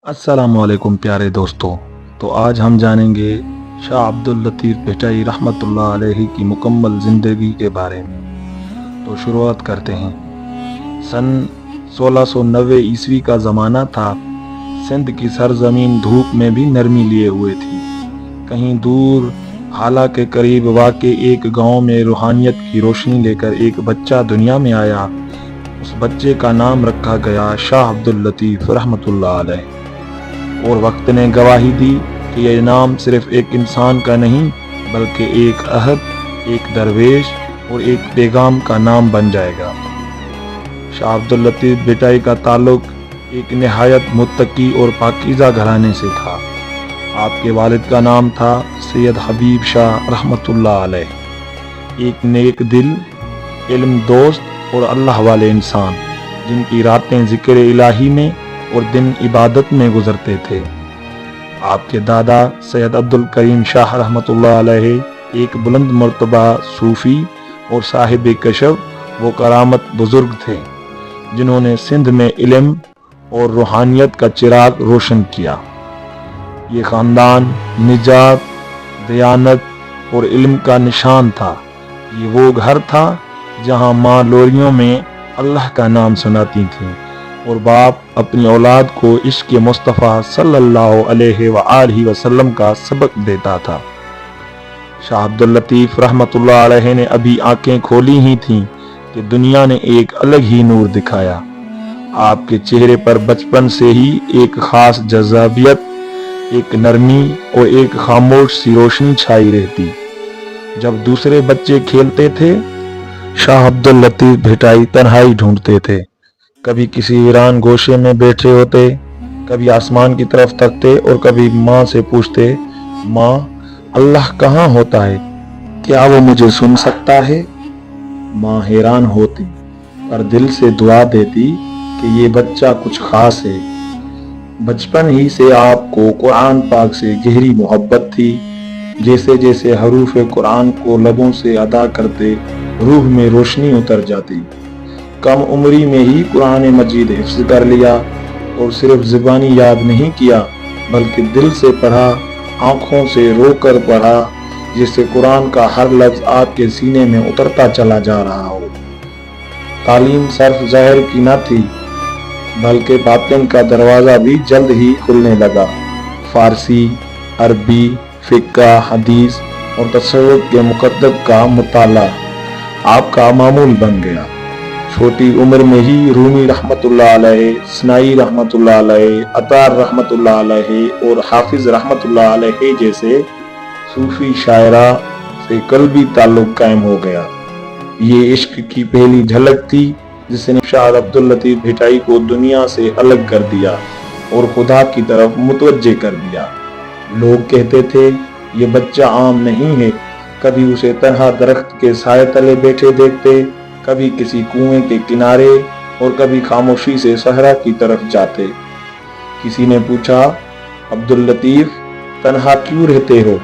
अस्सलाम वालेकुम प्यारे दोस्तों। तो आज हम जानेंगे शाह अब्दुल लतीफ़ भिटाई रहमतुल्लाह अलैहि की मुकम्मल ज़िंदगी के बारे में। तो शुरुआत करते हैं। सन 1690 ईस्वी का ज़माना था। सिंध की सरजमीन धूप में भी नरमी लिए हुए थी। कहीं दूर हाला के करीब वाक़े एक गांव में रूहानियत की रोशनी लेकर एक बच्चा दुनिया में आया। उस बच्चे का नाम रखा गया शाह अब्दुल लतीफ़ रहमतुल्लाह अलैह। और वक्त ने गवाही दी कि यह नाम सिर्फ एक इंसान का नहीं बल्कि एक अहद, एक दरवेश और एक पैगाम का नाम बन जाएगा। शाह अब्दुल लतीफ़ भिटाई का ताल्लुक एक निहायत मुत्तकी और पाकीज़ा घराने से था। आपके वालिद का नाम था सैयद हबीब शाह रहमतुल्लाह अलैह। एक नेक दिल, इल्म दोस्त और अल्लाह वाले इंसान, जिनकी रातें ज़िक्र इलाही में और दिन इबादत में गुजरते थे। आपके दादा सैयद अब्दुल करीम शाह रहमतुल्लाह अलैह एक बुलंद मर्तबा सूफ़ी और साहिब कशफ व करामत बुजुर्ग थे, जिन्होंने सिंध में इल्म और रूहानियत का चिराग रोशन किया। ये ख़ानदान निजात, दयानत और इल्म का निशान था। ये वो घर था जहाँ माँ लोरियों में अल्लाह का नाम सुनाती थीं और बाप अपनी औलाद को इश्क़ मुस्तफ़ा सल्लल्लाहु अलैहि वसल्लम का सबक देता था। शाह अब्दुल लतीफ़ रहमतुल्लाह अलैह ने अभी आंखें खोली ही थीं कि दुनिया ने एक अलग ही नूर दिखाया। आपके चेहरे पर बचपन से ही एक ख़ास जज़ाबियत, एक नरमी और एक खामोश सी रोशनी छाई रहती। जब दूसरे बच्चे खेलते थे, शाह अब्दुल लतीफ़ भिटाई तन्हाई ढूंढते थे। कभी किसी वीरान गोशे में बैठे होते, कभी आसमान की तरफ तकते और कभी माँ से पूछते, माँ, अल्लाह कहाँ होता है? क्या वो मुझे सुन सकता है? माँ हैरान होती पर दिल से दुआ देती कि ये बच्चा कुछ खास है। बचपन ही से आपको कुरान पाक से गहरी मोहब्बत थी। जैसे जैसे हरूफ कुरान को लबों से अदा करते, रूह में रोशनी उतर जाती। कम उम्री में ही कुरान मजीद हिफ्ज़ कर लिया और सिर्फ ज़ुबानी याद नहीं किया बल्कि दिल से पढ़ा, आँखों से रोकर पढ़ा, जिससे कुरान का हर लफ्ज़ आपके सीने में उतरता चला जा रहा हो। तालीम सिर्फ ज़ाहिर की न थी बल्कि बातिन का दरवाज़ा भी जल्द ही खुलने लगा। फ़ारसी, अरबी, फ़िक़्ह, हदीस और तसव्वुफ़ के मुक़द्दर का मुताला आपका मामूल बन गया। छोटी उम्र में ही रूमी रहमतुल्लाह अलैह, स्नाई रहमतुल्लाह अलैह, अतार रहमतुल्लाह अलैह और हाफिज रहमतुल्लाह अलैह जैसे सूफी शायरा से कल्बी ताल्लुक कायम हो गया। ये इश्क की पहली झलक थी जिसने शाह अब्दुल लतीफ़ भिटाई को दुनिया से अलग कर दिया और खुदा की तरफ मुतवज्जे कर दिया। लोग कहते थे, ये बच्चा आम नहीं है। कभी उसे तन्हा दरख्त के साए तले बैठे देखते, कभी किसी कुएं के किनारे और कभी खामोशी से सहरा की तरफ जाते। किसी ने पूछा, अब्दुल लतीफ़, तन्हा क्यों रहते हो?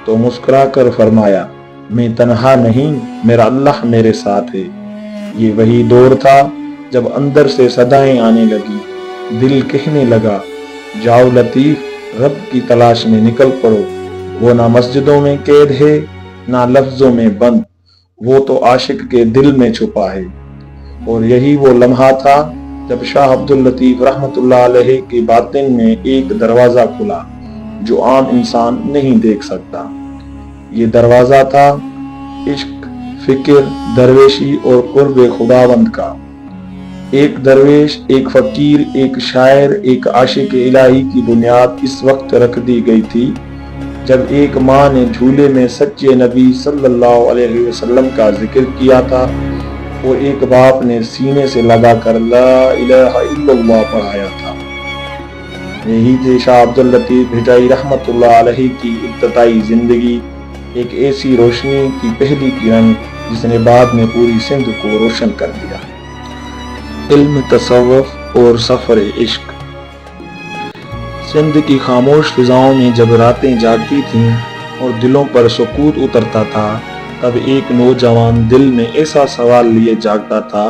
तो मुस्कुरा कर फरमाया, मैं तन्हा नहीं, मेरा अल्लाह मेरे साथ है। ये वही दौर था जब अंदर से सदाएं आने लगी। दिल कहने लगा, जाओ लतीफ़, रब की तलाश में निकल पड़ो। वो ना मस्जिदों में कैद है ना लफ्जों में बंद, वो तो आशिक के दिल में छुपा है। और यही वो लम्हा था जब शाह अब्दुल लतीफ़ रहमतुल्लाह अलैह की बातिन में एक दरवाज़ा खुला जो आम इंसान नहीं देख सकता। ये दरवाज़ा था इश्क, फिक्र, दरवेशी और कुर्ब खुदावंद का। एक दरवेश, एक फ़कीर, एक शायर, एक आशिक इलाही की बुनियाद इस वक्त रख दी गई थी जब एक माँ ने झूले में सच्चे नबी सल्लल्लाहु अलैहि वसल्लम का जिक्र किया था और एक बाप ने सीने से लगाकर ला इलाहा इल्लल्लाह पढ़ाया था। यही थे शाह अब्दुल लतीफ़ भिटाई रहमतुल्लाह अलैहि की इब्तदाई जिंदगी, एक ऐसी रोशनी की पहली किरण जिसने बाद में पूरी सिंध को रोशन कर दिया। इल्म, तसव्वुफ़ और सफ़र इश्क। सिंध की खामोश फिजाओं में जब रातें जागती थीं और दिलों पर सुकूत उतरता था, तब एक नौजवान दिल में ऐसा सवाल लिए जागता था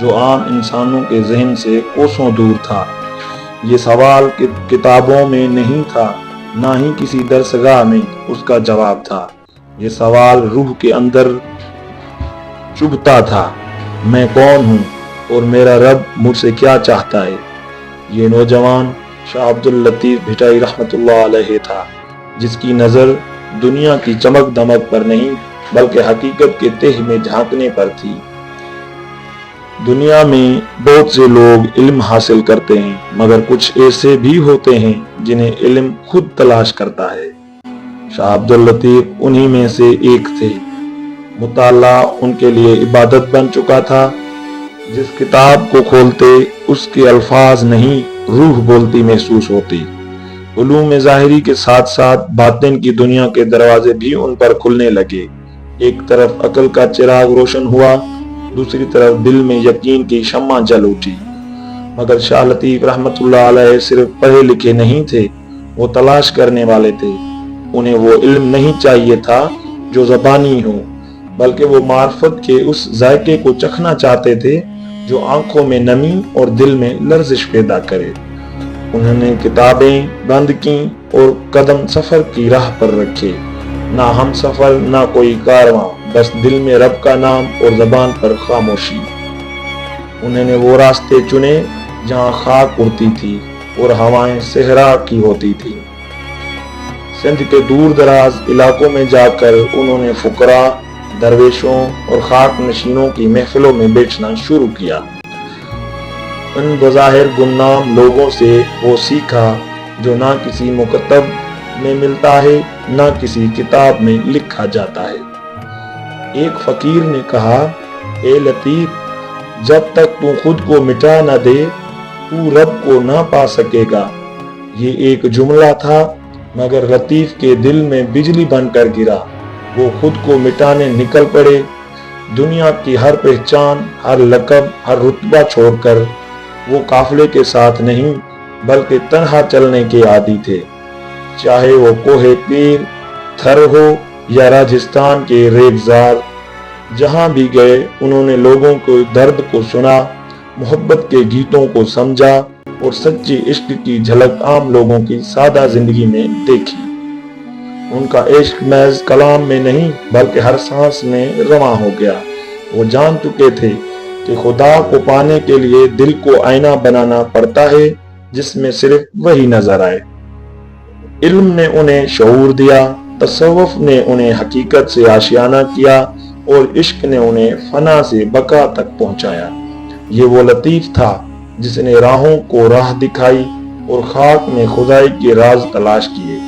जो आम इंसानों के जहन से कोसों दूर था। یہ سوال کتابوں میں نہیں تھا، نہ ہی کسی درسگاہ میں اس کا جواب تھا۔ یہ سوال روح کے اندر چبھتا تھا، میں کون ہوں اور میرا رب مجھ سے کیا چاہتا ہے؟ یہ نوجوان شاہ عبد اللطیف بھٹائی رحمۃ اللہ علیہ تھا، جس کی نظر دنیا کی چمک دمک پر نہیں بلکہ حقیقت کے تہ میں جھانکنے پر تھی۔ دنیا میں بہت سے لوگ علم حاصل کرتے ہیں، مگر کچھ ایسے بھی ہوتے ہیں جنہیں علم خود تلاش کرتا ہے۔ شاہ عبد اللطیف انہی میں سے ایک تھے۔ مطالعہ ان کے لیے عبادت بن چکا تھا۔ جس کتاب کو کھولتے اس کے الفاظ نہیں روح بولتی محسوس ہوتی۔ علوم ظاہری کے ساتھ ساتھ باطن کی دنیا کے دروازے بھی ان پر کھلنے لگے۔ ایک طرف عقل کا چراغ روشن ہوا، دوسری طرف دل میں یقین کی شمع جل اٹھی۔ مگر شاہ لطیف رحمت اللہ علیہ صرف پڑھے لکھے نہیں تھے، وہ تلاش کرنے والے تھے۔ انہیں وہ علم نہیں چاہیے تھا جو زبانی ہو، بلکہ وہ معرفت کے اس ذائقے کو چکھنا چاہتے تھے جو آنکھوں میں نمی اور دل میں لرزش پیدا کرے۔ انہوں نے کتابیں بند کیں اور قدم سفر کی راہ پر رکھے۔ نہ ہم سفر، نہ کوئی کارواں، بس دل میں رب کا نام اور زبان پر خاموشی۔ انہوں نے وہ راستے چنے جہاں خاک اڑتی تھی اور ہوائیں صحرا کی ہوتی تھی۔ سندھ کے دور دراز علاقوں میں جا کر انہوں نے فقراء، درویشوں اور خاک نشینوں کی محفلوں میں بیٹھنا شروع کیا۔ ان بظاہر گمنام لوگوں سے وہ سیکھا جو نہ کسی مکتب میں ملتا ہے، نہ کسی کتاب میں لکھا جاتا ہے۔ ایک فقیر نے کہا، اے لطیف، جب تک تو خود کو مٹا نہ دے تو رب کو نہ پا سکے گا۔ یہ ایک جملہ تھا، مگر لطیف کے دل میں بجلی بن کر گرا۔ وہ خود کو مٹانے نکل پڑے۔ دنیا کی ہر پہچان، ہر لقب، ہر رتبہ چھوڑ کر وہ قافلے کے ساتھ نہیں بلکہ تنہا چلنے کے عادی تھے۔ چاہے وہ کوہ پیر، تھر ہو یا راجستھان کے ریگزار، جہاں بھی گئے انہوں نے لوگوں کو درد کو سنا، محبت کے گیتوں کو سمجھا اور سچی عشق کی جھلک عام لوگوں کی سادہ زندگی میں دیکھی۔ ان کا عشق محض کلام میں نہیں بلکہ ہر سانس میں رواں ہو گیا۔ وہ جان چکے تھے کہ خدا کو پانے کے لیے دل کو آئینہ بنانا پڑتا ہے جس میں صرف وہی نظر آئے۔ علم نے انہیں شعور دیا، تصوف نے انہیں حقیقت سے آشیانہ کیا اور عشق نے انہیں فنا سے بقا تک پہنچایا۔ یہ وہ لطیف تھا جس نے راہوں کو راہ دکھائی اور خاک میں خدائی کے راز تلاش کیے۔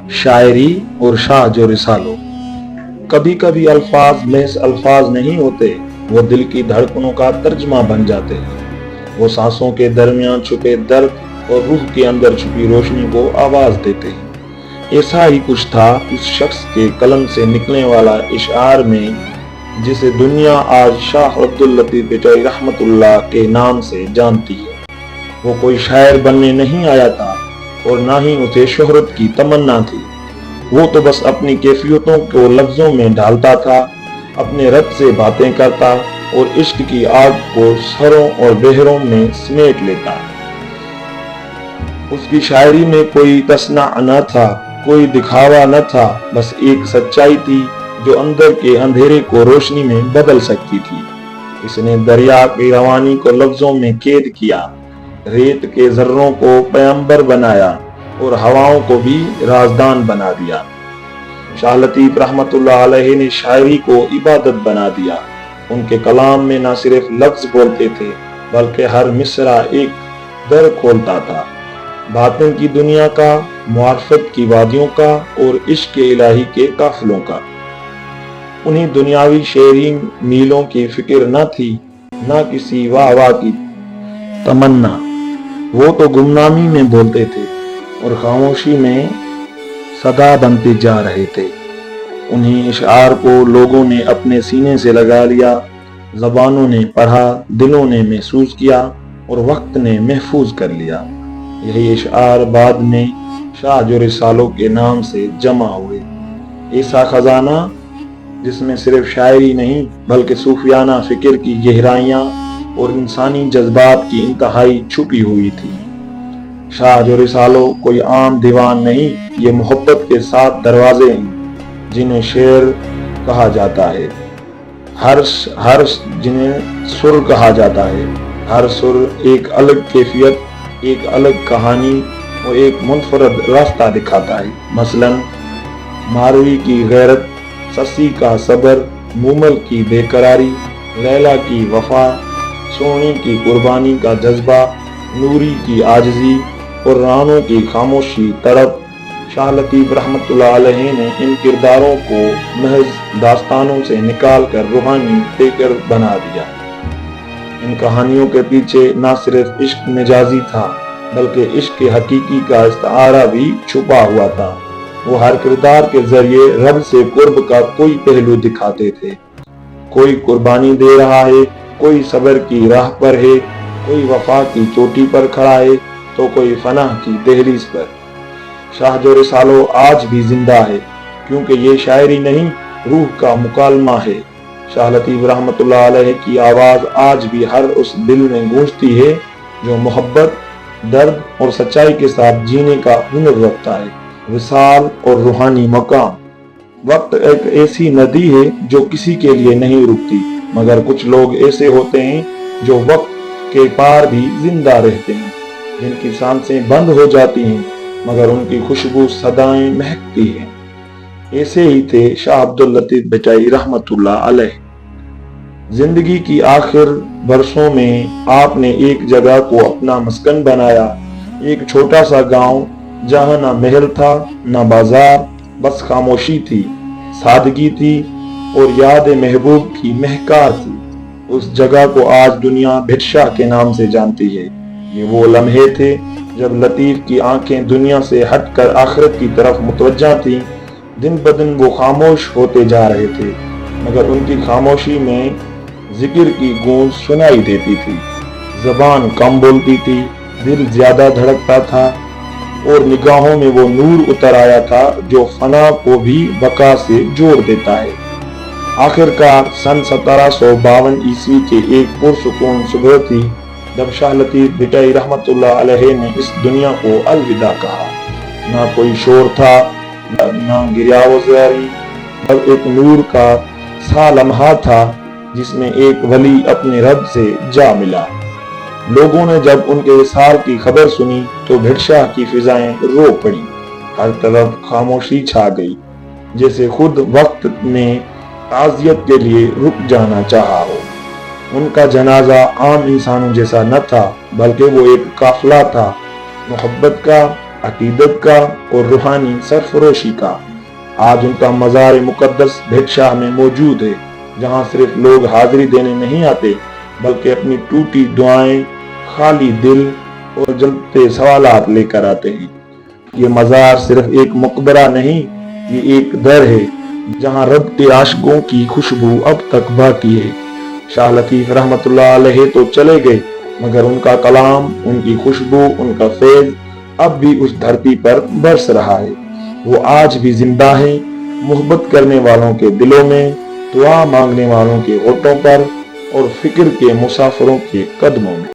شاعری اور شاہ جو رسالو۔ کبھی کبھی الفاظ محض الفاظ نہیں ہوتے، وہ دل کی دھڑکنوں کا ترجمہ بن جاتے ہیں۔ وہ سانسوں کے درمیان چھپے درد اور روح کے اندر چھپی روشنی کو آواز دیتے ہیں۔ ایسا ہی کچھ تھا اس شخص کے قلم سے نکلنے والا اشعار میں، جسے دنیا آج شاہ عبد اللطیف بھٹائی رحمت اللہ کے نام سے جانتی ہے۔ وہ کوئی شاعر بننے نہیں آیا تھا اور نہ ہی اسے شہرت کی تمنا تھی۔ وہ تو بس اپنی کیفیتوں کو لفظوں میں ڈھالتا تھا، اپنے رب سے باتیں کرتا اور عشق کی آگ کو سروں اور بحروں میں سمیٹ لیتا۔ اس کی شاعری میں کوئی تصنع نہ تھا، کوئی دکھاوا نہ تھا، بس ایک سچائی تھی جو اندر کے اندھیرے کو روشنی میں بدل سکتی تھی۔ اس نے دریا کی روانی کو لفظوں میں قید کیا، ریت کے ذروں کو پیغمبر بنایا اور ہواؤں کو بھی رازدان بنا دیا۔ شاہ لطیف رحمت اللہ علیہ نے شاعری کو عبادت بنا دیا۔ ان کے کلام میں نہ صرف لفظ بولتے تھے بلکہ ہر مصرع ایک در کھولتا تھا، باطن کی دنیا کا، معرفت کی وادیوں کا اور عشق الہی کے قافلوں کا۔ انہیں دنیاوی شیرین میلوں کی فکر نہ تھی، نہ کسی واہ واہ کی تمنا۔ وہ تو گمنامی میں بولتے تھے اور خاموشی میں صدا بنتے جا رہے تھے۔ انہیں اشعار کو لوگوں نے اپنے سینے سے لگا لیا، زبانوں نے پڑھا، دلوں نے محسوس کیا اور وقت نے محفوظ کر لیا۔ یہی اشعار بعد میں شاہ جو رسالو کے نام سے جمع ہوئے۔ ایسا خزانہ جس میں صرف شاعری نہیں بلکہ صوفیانہ فکر کی گہرائیاں اور انسانی جذبات کی انتہائی چھپی ہوئی تھی۔ शाह जो रिसालो कोई आम दीवान नहीं, ये मोहब्बत के 7 दरवाजे हैं जिन्हें शेर कहा जाता है। हर जिन्हें सुर कहा जाता है। हर सुर एक अलग कैफियत, एक अलग कहानी और एक मुनफरद रास्ता दिखाता है। मसलन मारवी की गैरत, ससी का सबर, मूमल की बेकरारी, लैला की वफा, सोनी की कुर्बानी का जज्बा, नूरी की आजिज़ी और रानों की खामोशी तड़प। शाह लतीफ़ रहमतुल्लाह अलैह ने इन किरदारों को महज दास्तानों से निकाल कर रूहानी पेकर बना दिया। इन कहानियों के पीछे न सिर्फ इश्क मिजाजी था, बल्कि इश्क के हकीकी का इस्तारा भी छुपा हुआ था। वो हर किरदार के जरिए रब से कुर्ब का कोई पहलू दिखाते थे। कोई कुर्बानी दे रहा है, कोई सब्र की राह पर है, कोई वफा की चोटी पर खड़ा है, तो कोई फनाह की दहलीज पर। शाह जो रिसालो आज भी जिंदा है, क्योंकि ये शायरी नहीं, रूह का मुकालमा है। शाह लतीफ़ रहमतुल्लाह अलैह की आवाज़ आज भी हर उस दिल में गूंजती है जो मोहब्बत, दर्द और सच्चाई के साथ जीने का हुनर रखता है। विसाल और रूहानी मकाम। वक्त एक ऐसी नदी है जो किसी के लिए नहीं रुकती, मगर कुछ लोग ऐसे होते हैं जो वक्त के पार भी जिंदा रहते हैं, जिनकी सांसें बंद हो जाती हैं मगर उनकी खुशबू सदाएं महकती हैं। ऐसे ही थे शाह अब्दुल लतीफ भटाई रहमतुल्लाह अलैह। जिंदगी की आखिर बरसों में आपने एक जगह को अपना मस्कन बनाया, एक छोटा सा गांव जहां ना महल था ना बाजार, बस खामोशी थी, सादगी थी और याद महबूब की महकार थी। उस जगह को आज दुनिया भिटशाह के नाम से जानती है। ये वो लम्हे थे जब लतीफ की आंखें दुनिया से हटकर आखिरत की तरफ मुतवज्जा थीं। दिन ब दिन वो खामोश होते जा रहे थे, मगर उनकी खामोशी में जिक्र की गूंज सुनाई देती थी। जबान कम बोलती थी, दिल ज्यादा धड़कता था और निगाहों में वो नूर उतर आया था जो फना को भी बका से जोड़ देता है। आखिरकार सन 1752 ईस्वी के एक पुरसुकून सुबह थी जब शाह लतीफ भटाई रहमतुल्लाह अलैह ने इस दुनिया को अलविदा कहा। ना कोई शोर था, ना गिरियावज़ारी, बस एक नूर का सा लम्हा था जिसमें एक वली अपने रब से जा मिला। लोगों ने जब उनके विसाल की खबर सुनी तो भिटशाह की फिजाएं रो पड़ी। हर तरफ खामोशी छा गई, जैसे खुद वक्त ने ताज़ियत के लिए रुक जाना चाहा हो। उनका जनाजा आम इंसानों जैसा न था, बल्कि वो एक काफिला था, मोहब्बत का, अकीदत का और रूहानी सरफरोशी का। आज उनका मज़ार मुकद्दस भिटशाह में मौजूद है, जहाँ सिर्फ लोग हाजिरी देने नहीं आते, बल्कि अपनी टूटी दुआएं, खाली दिल और जलते सवालात लेकर आते हैं। ये मज़ार सिर्फ एक मकबरा नहीं, ये एक दर है जहाँ रब के आशिकों की खुशबू अब तक बाकी है। शाह लतीफ रहमतुल्लाह अलैह तो चले गए, मगर उनका कलाम, उनकी खुशबू, उनका फैज अब भी उस धरती पर बरस रहा है। वो आज भी जिंदा है, मोहब्बत करने वालों के दिलों में, दुआ मांगने वालों के होठों पर और फिक्र के मुसाफिरों के कदमों में।